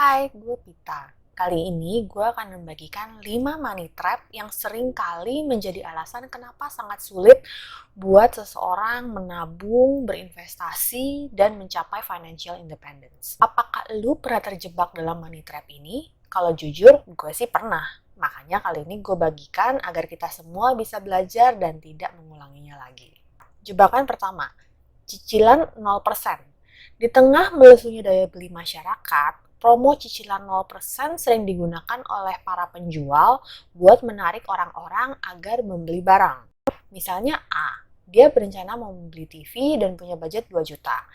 Hai, gue Pita. Kali ini gue akan membagikan 5 money trap yang sering kali menjadi alasan kenapa sangat sulit buat seseorang menabung, berinvestasi, dan mencapai financial independence. Apakah lu pernah terjebak dalam money trap ini? Kalau jujur, gue sih pernah. Makanya kali ini gue bagikan agar kita semua bisa belajar dan tidak mengulanginya lagi. Jebakan pertama, cicilan 0%. Di tengah melesunya daya beli masyarakat, promo cicilan 0% sering digunakan oleh para penjual buat menarik orang-orang agar membeli barang. Misalnya A, dia berencana mau membeli TV dan punya budget 2 juta.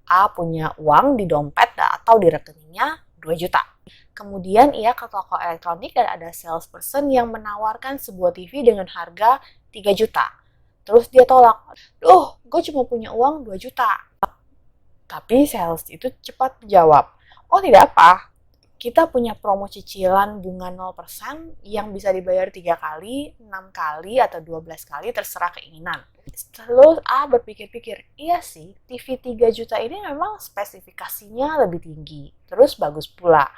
A punya uang di dompet atau di rekeningnya 2 juta. Kemudian ia ke toko elektronik dan ada salesperson yang menawarkan sebuah TV dengan harga 3 juta. Terus dia tolak, gue cuma punya uang 2 juta. Tapi sales itu cepat menjawab, oh tidak apa, kita punya promo cicilan bunga 0% yang bisa dibayar 3 kali, 6 kali, atau 12 kali terserah keinginan. Terus A berpikir-pikir, iya sih, TV 3 juta ini memang spesifikasinya lebih tinggi, terus bagus pula.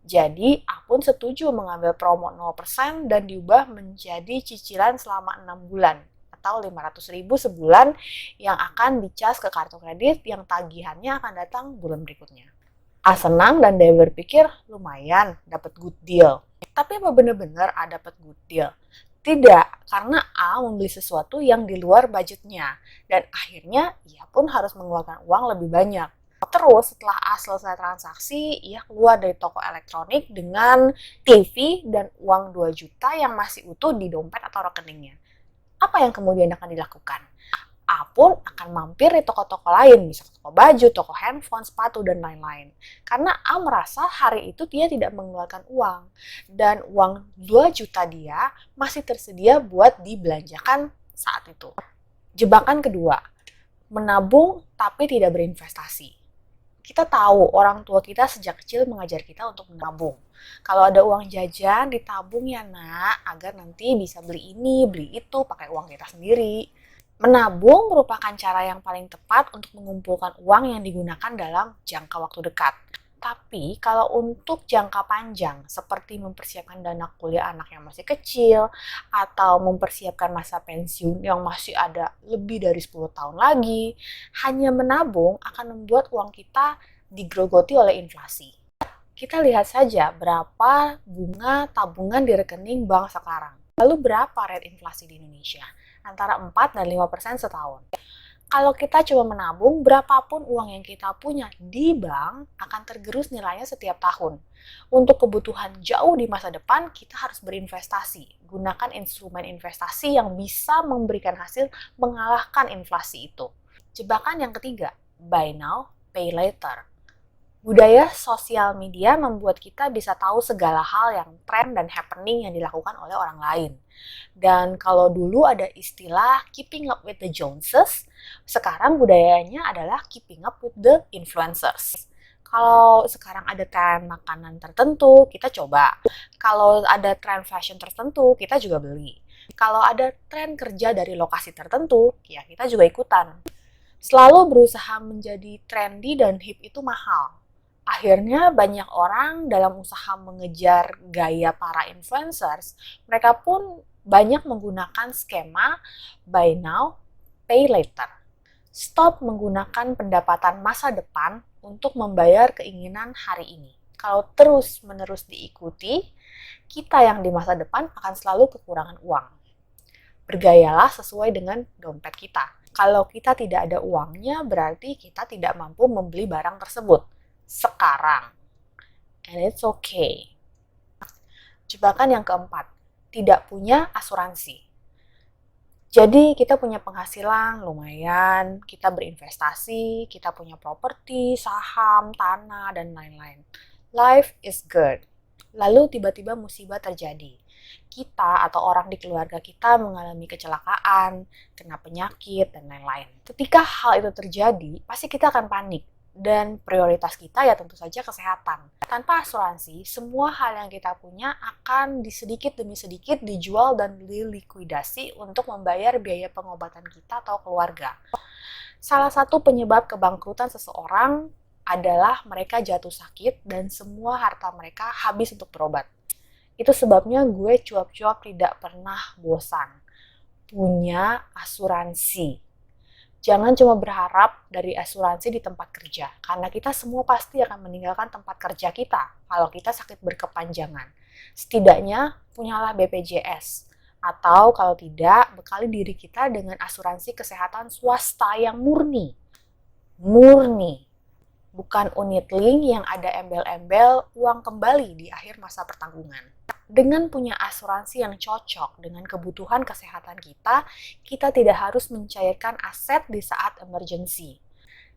Jadi A pun setuju mengambil promo 0% dan diubah menjadi cicilan selama 6 bulan atau 500.000 sebulan yang akan dicas ke kartu kredit yang tagihannya akan datang bulan berikutnya. A senang dan dia berpikir lumayan dapat good deal. Tapi apa benar-benar A dapat good deal? Tidak, karena A membeli sesuatu yang di luar budgetnya dan akhirnya ia pun harus mengeluarkan uang lebih banyak. Terus setelah A selesai transaksi, ia keluar dari toko elektronik dengan TV dan uang 2 juta yang masih utuh di dompet atau rekeningnya. Apa yang kemudian akan dilakukan? A pun akan mampir di toko-toko lain, misalnya toko baju, toko handphone, sepatu, dan lain-lain. Karena A merasa hari itu dia tidak mengeluarkan uang. Dan uang 2 juta dia masih tersedia buat dibelanjakan saat itu. Jebakan kedua, menabung tapi tidak berinvestasi. Kita tahu orang tua kita sejak kecil mengajar kita untuk menabung. Kalau ada uang jajan, ditabung ya nak, agar nanti bisa beli ini, beli itu, pakai uang kita sendiri. Menabung merupakan cara yang paling tepat untuk mengumpulkan uang yang digunakan dalam jangka waktu dekat. Tapi kalau untuk jangka panjang, seperti mempersiapkan dana kuliah anak yang masih kecil, atau mempersiapkan masa pensiun yang masih ada lebih dari 10 tahun lagi, hanya menabung akan membuat uang kita digerogoti oleh inflasi. Kita lihat saja berapa bunga tabungan di rekening bank sekarang. Lalu berapa rate inflasi di Indonesia? Antara 4 dan 5% setahun. Kalau kita cuma menabung, berapapun uang yang kita punya di bank akan tergerus nilainya setiap tahun. Untuk kebutuhan jauh di masa depan, kita harus berinvestasi. Gunakan instrumen investasi yang bisa memberikan hasil mengalahkan inflasi itu. Jebakan yang ketiga, buy now, pay later. Budaya sosial media membuat kita bisa tahu segala hal yang tren dan happening yang dilakukan oleh orang lain. Dan kalau dulu ada istilah keeping up with the Joneses, sekarang budayanya adalah keeping up with the influencers. Kalau sekarang ada tren makanan tertentu, kita coba. Kalau ada tren fashion tertentu, kita juga beli. Kalau ada tren kerja dari lokasi tertentu, ya kita juga ikutan. Selalu berusaha menjadi trendy dan hip itu mahal. Akhirnya banyak orang dalam usaha mengejar gaya para influencers, mereka pun banyak menggunakan skema buy now, pay later. Stop menggunakan pendapatan masa depan untuk membayar keinginan hari ini. Kalau terus-menerus diikuti, kita yang di masa depan akan selalu kekurangan uang. Bergayalah sesuai dengan dompet kita. Kalau kita tidak ada uangnya, berarti kita tidak mampu membeli barang tersebut sekarang. And it's okay. Jebakan yang keempat, tidak punya asuransi. Jadi kita punya penghasilan lumayan, kita berinvestasi, kita punya properti, saham, tanah, dan lain-lain. Life is good. Lalu tiba-tiba musibah terjadi. Kita atau orang di keluarga kita mengalami kecelakaan, kena penyakit, dan lain-lain. Ketika hal itu terjadi, pasti kita akan panik. Dan prioritas kita ya tentu saja kesehatan. Tanpa asuransi, semua hal yang kita punya akan sedikit demi sedikit dijual dan dilikuidasi untuk membayar biaya pengobatan kita atau keluarga. Salah satu penyebab kebangkrutan seseorang adalah mereka jatuh sakit dan semua harta mereka habis untuk berobat. Itu sebabnya gue cuap-cuap tidak pernah bosan punya asuransi. Jangan cuma berharap dari asuransi di tempat kerja, karena kita semua pasti akan meninggalkan tempat kerja kita kalau kita sakit berkepanjangan. Setidaknya punyalah BPJS, atau kalau tidak, bekali diri kita dengan asuransi kesehatan swasta yang murni. Murni. Bukan unit link yang ada embel-embel uang kembali di akhir masa pertanggungan. Dengan punya asuransi yang cocok dengan kebutuhan kesehatan kita, kita tidak harus mencairkan aset di saat emergency.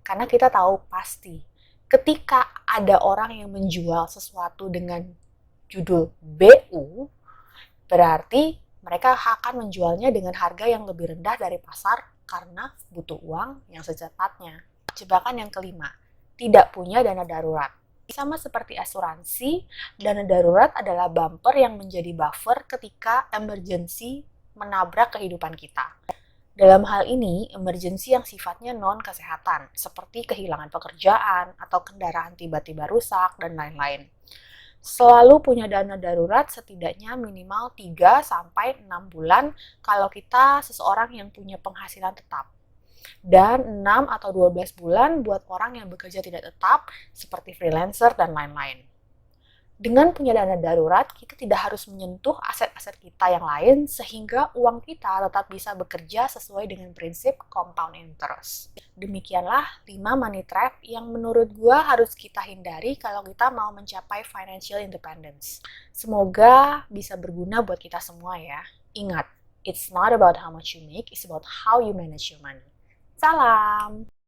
Karena kita tahu pasti, ketika ada orang yang menjual sesuatu dengan judul BU, berarti mereka akan menjualnya dengan harga yang lebih rendah dari pasar karena butuh uang yang secepatnya. Jebakan yang kelima, tidak punya dana darurat. Sama seperti asuransi, dana darurat adalah bumper yang menjadi buffer ketika emergency menabrak kehidupan kita. Dalam hal ini, emergency yang sifatnya non-kesehatan, seperti kehilangan pekerjaan atau kendaraan tiba-tiba rusak, dan lain-lain. Selalu punya dana darurat setidaknya minimal 3-6 bulan kalau kita seseorang yang punya penghasilan tetap. Dan 6 atau 12 bulan buat orang yang bekerja tidak tetap seperti freelancer dan lain-lain. Dengan punya dana darurat, kita tidak harus menyentuh aset-aset kita yang lain sehingga uang kita tetap bisa bekerja sesuai dengan prinsip compound interest. Demikianlah 5 money trap yang menurut gua harus kita hindari kalau kita mau mencapai financial independence. Semoga bisa berguna buat kita semua ya. Ingat, it's not about how much you make, it's about how you manage your money. Salam!